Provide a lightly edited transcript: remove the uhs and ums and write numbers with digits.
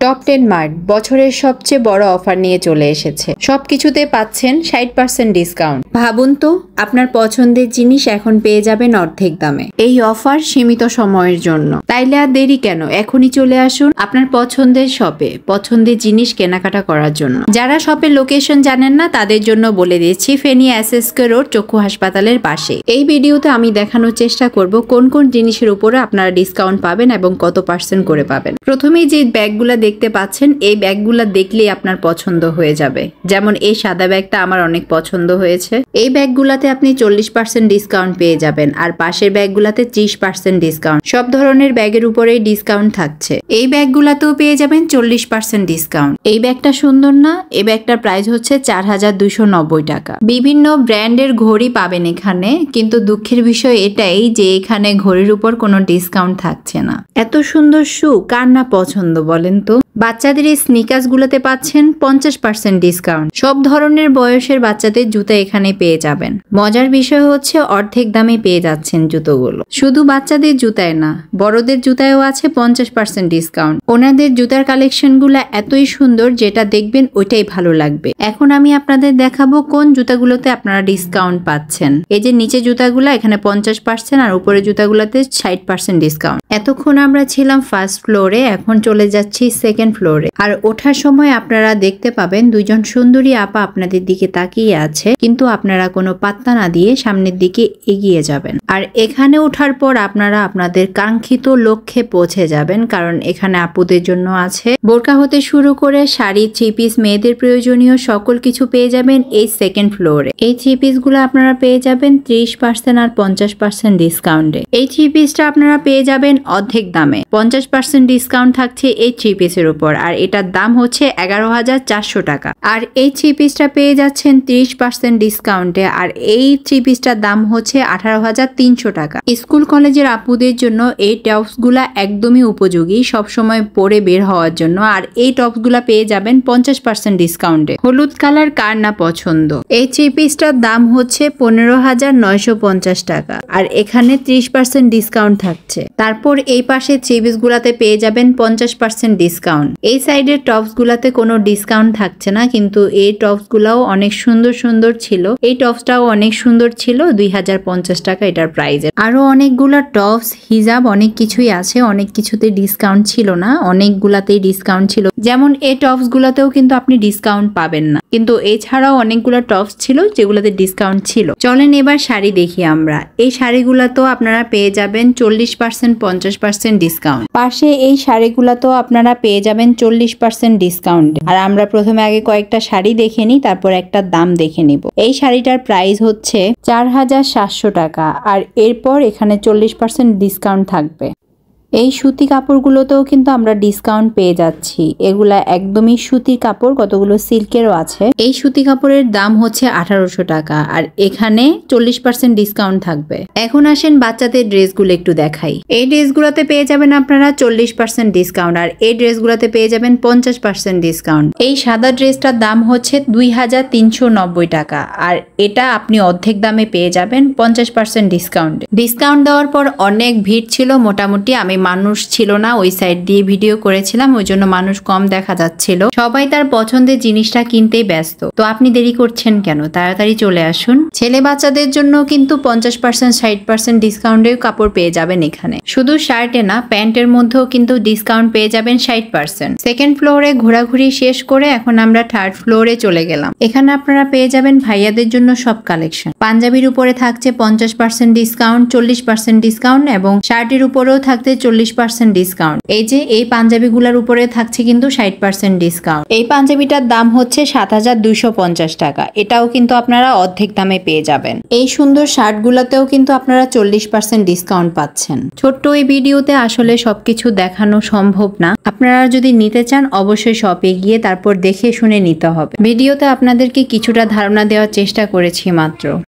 Top 10 mart বছরের সবচেয়ে বড় অফার নিয়ে চলে এসেছে। সবকিছুতে পাচ্ছেন 60% ডিসকাউন্ট। ভাবুন তো, আপনার পছন্দের জিনিস এখন পেয়ে যাবেন অর্ধেক দামে। এই অফার সীমিত সময়ের জন্য, তাইলে আর দেরি কেন, এখনই চলে আসুন আপনার পছন্দের শপে পছন্দের জিনিস কেনাকাটা করার জন্য। যারা শপের লোকেশন জানেন না তাদের জন্য বলে দিচ্ছি, ফেনী এসএসকে রোড চক্ষু হাসপাতালের পাশে। এই ভিডিওতে আমি দেখানোর চেষ্টা করব কোন কোন জিনিসের উপরে আপনারা ডিসকাউন্ট পাবেন এবং কত পার্সেন্ট করে পাবেন। প্রথমেই যে ব্যাগগুলা দেখতে পাচ্ছেন, এই ব্যাগগুলা দেখলেই আপনার পছন্দ হয়ে যাবে। যেমন এই সাদা ব্যাগটা আমার অনেক পছন্দ হয়েছে। এই ব্যাগগুলাতে আপনি 40% ডিসকাউন্ট পেয়ে যাবেন, আর পাশের ব্যাগগুলাতে 30% ডিসকাউন্ট। সব ধরনের ব্যাগের উপরেই ডিসকাউন্ট থাকছে। এই ব্যাগগুলাতেও পেয়ে যাবেন 40% ডিসকাউন্ট। এই ব্যাগটা সুন্দর না? এই ব্যাগটার প্রাইস হচ্ছে 4290 টাকা। বিভিন্ন ব্র্যান্ডের ঘড়ি পাবেন এখানে, কিন্তু দুঃখের বিষয় এটাই যে এখানে ঘড়ির উপর কোনো ডিসকাউন্ট থাকছে না। এত সুন্দর শু কার না পছন্দ বলেন তো? বাচ্চাদের এই স্নিকার্স গুলোতে পাচ্ছেন 50% ডিসকাউন্ট। সব ধরনের বয়সের বাচ্চাদের জুতা এখানে পেয়ে যাবেন। মজার বিষয় হচ্ছে অর্ধেক দামে পেয়ে যাচ্ছেন জুতোগুলো। শুধু বাচ্চাদের জুতায় না, বড়দের জুতায়ও আছে 50% ডিসকাউন্ট। ওনাদের জুতার কালেকশন গুলা এতই সুন্দর, যেটা দেখবেন ওইটাই ভালো লাগবে। এখন আমি আপনাদের দেখাবো কোন জুতাগুলোতে আপনারা ডিসকাউন্ট পাচ্ছেন। এই যে নিচে জুতাগুলা, এখানে 50% আর উপরে জুতাগুলোতে 60% ডিসকাউন্ট। এতক্ষণ আমরা ছিলাম ফার্স্ট ফ্লোরে, এখন চলে যাচ্ছি সেকেন্ড ফ্লোরে। আর ওঠার সময় আপনারা দেখতে পাবেন দুইজন সুন্দরী আপা আপনাদের দিকে তাকিয়ে আছে, কিন্তু আপনারা কোনো পাত্তা না দিয়ে সামনের দিকে এগিয়ে যাবেন। আর এখানে ওঠার পর আপনারা আপনাদের কাঙ্ক্ষিত লক্ষ্যে পৌঁছে যাবেন, কারণ এখানে আপুদের জন্য আছে বোরকা হতে শুরু করে শাড়ি, থ্রি পিস, মেয়েদের প্রয়োজনীয় সকল কিছু পেয়ে যাবেন এই সেকেন্ড ফ্লোরে। এই থ্রি পিস গুলো আপনারা পেয়ে যাবেন 30% আর 50% ডিসকাউন্টে। এই থ্রি পিসটা আপনারা পেয়ে যাবেন অর্ধেক দামে। 50% ডিসকাউন্ট থাকছে এই থ্রি পিসের উপর, আর এটার দাম হচ্ছে 11,400 টাকা। আর এই থ্রি পিসটা পেয়ে যাচ্ছেন 30% ডিসকাউন্টে, আর এই থ্রি পিসটার দাম হচ্ছে 18,300 টাকা। স্কুল কলেজের আপুদের জন্য এই টপস গুলা একদমই উপযোগী, সবসময় পরে বের হওয়ার জন্য। আর এই টপস গুলা পেয়ে যাবেন 50% ডিসকাউন্টে। হলুদ কালার কার না পছন্দ? এই থ্রি পিসটার দাম হচ্ছে 15,950 টাকা, আর এখানে 30% ডিসকাউন্ট থাকছে। তারপর এই পাশে থ্রি পিস গুলাতে পেয়ে যাবেন 50% ডিসকাউন্ট। এই সাইডের টপস গুলাতে কোনো ডিসকাউন্ট থাকছে না, কিন্তু এই টপস গুলাও অনেক সুন্দর সুন্দর ছিল। এই টপসটাও অনেক সুন্দর ছিল, 2050 টাকা এটার প্রাইজে। আরো অনেকগুলা টপস, হিজাব, অনেক কিছুই আছে। অনেক কিছুতে ডিসকাউন্ট ছিল না, অনেকগুলাতেই ডিসকাউন্ট ছিল। যেমন এই টপস গুলাতেও কিন্তু আপনি ডিসকাউন্ট পাবেন না, কিন্তু এছাড়াও অনেকগুলো টপস ছিল যেগুলোতে ডিসকাউন্ট ছিল। চলেন এবার শাড়ি দেখি আমরা। এই শাড়িগুলাতেও আপনারা পেয়ে যাবেন 40%, 50% ডিসকাউন্ট। পাশে এই শাড়িগুলাতেও আপনারা পেয়ে যাবেন 40% ডিসকাউন্ট। আর আমরা প্রথমে আগে কয়েকটা শাড়ি দেখে নিই, তারপর একটা দাম দেখে নিব। এই শাড়িটার প্রাইস হচ্ছে 4,700 টাকা, আর এরপর এখানে 40% ডিসকাউন্ট থাকবে। এই সুতি কাপড়গুলোতেও কিন্তু আমরা ডিসকাউন্ট পেয়ে যাচ্ছি। এগুলা একদমই সুতির কাপড়, কতগুলো সিল্কেরও আছে। এই সুতি কাপড়ের দাম হচ্ছে 1800 টাকা, আর এখানে 40% ডিসকাউন্ট থাকবে। এখন আসেন বাচ্চাদের ড্রেসগুলো একটু দেখাই। এই ড্রেসগুলোতে পেয়ে যাবেন আপনারা 40% ডিসকাউন্ট, আর এই ড্রেসগুলোতে পেয়ে যাবেন 50% ডিসকাউন্ট। এই সাদা ড্রেসটার দাম হচ্ছে 2390 টাকা, আর এটা আপনি অর্ধেক দামে পেয়ে যাবেন 50% ডিসকাউন্ট। ডিসকাউন্ট দেওয়ার পর অনেক ভিড় ছিল, মোটামুটি আমি মানুষ ছিল না, ওই সাইড দিয়ে ভিডিও করেছিলাম, ওই জন্য মানুষ কম দেখা যাচ্ছিল। সবাই তার পছন্দের জিনিসটা কিনতেই ব্যস্ত। তো আপনি দেরি করছেন কেন? তাড়াতাড়ি চলে আসুন। ছেলে বাচ্চাদের জন্য কিন্তু 50%, 60% ডিসকাউন্টের কাপড় পেয়ে যাবেন এখানে। শুধু শার্টে না, প্যান্টের মধ্যেও কিন্তু ডিসকাউন্ট পেয়ে যাবেন 60%। সেকেন্ড ফ্লোরে ঘোরাঘুরি শেষ করে এখন আমরা থার্ড ফ্লোরে চলে গেলাম। এখানে আপনারা পেয়ে যাবেন ভাইয়াদের জন্য সব কালেকশন। পাঞ্জাবির উপরে থাকছে 50% ডিসকাউন্ট, 40% ডিসকাউন্ট, এবং শার্টের উপরেও থাকছে 40% ডিসকাউন্ট। এই যে এই পাঞ্জাবিগুলোর উপরে থাকছে কিন্তু 60% ডিসকাউন্ট। এই পাঞ্জাবিটার দাম হচ্ছে 7,250 টাকা। এটাও কিন্তু আপনারা অর্ধেক দামে পেয়ে যাবেন। এই সুন্দর শার্টগুলোতেও কিন্তু আপনারা 40% ডিসকাউন্ট পাচ্ছেন। ছোট্ট এই ভিডিওতে আসলে সবকিছু দেখানো সম্ভব না। আপনারা যদি নিতে চান অবশ্যই শপে গিয়ে তারপর দেখে শুনে নিতে হবে। ভিডিওতে আপনাদেরকে কিছুটা ধারণা দেওয়ার চেষ্টা করেছি মাত্র।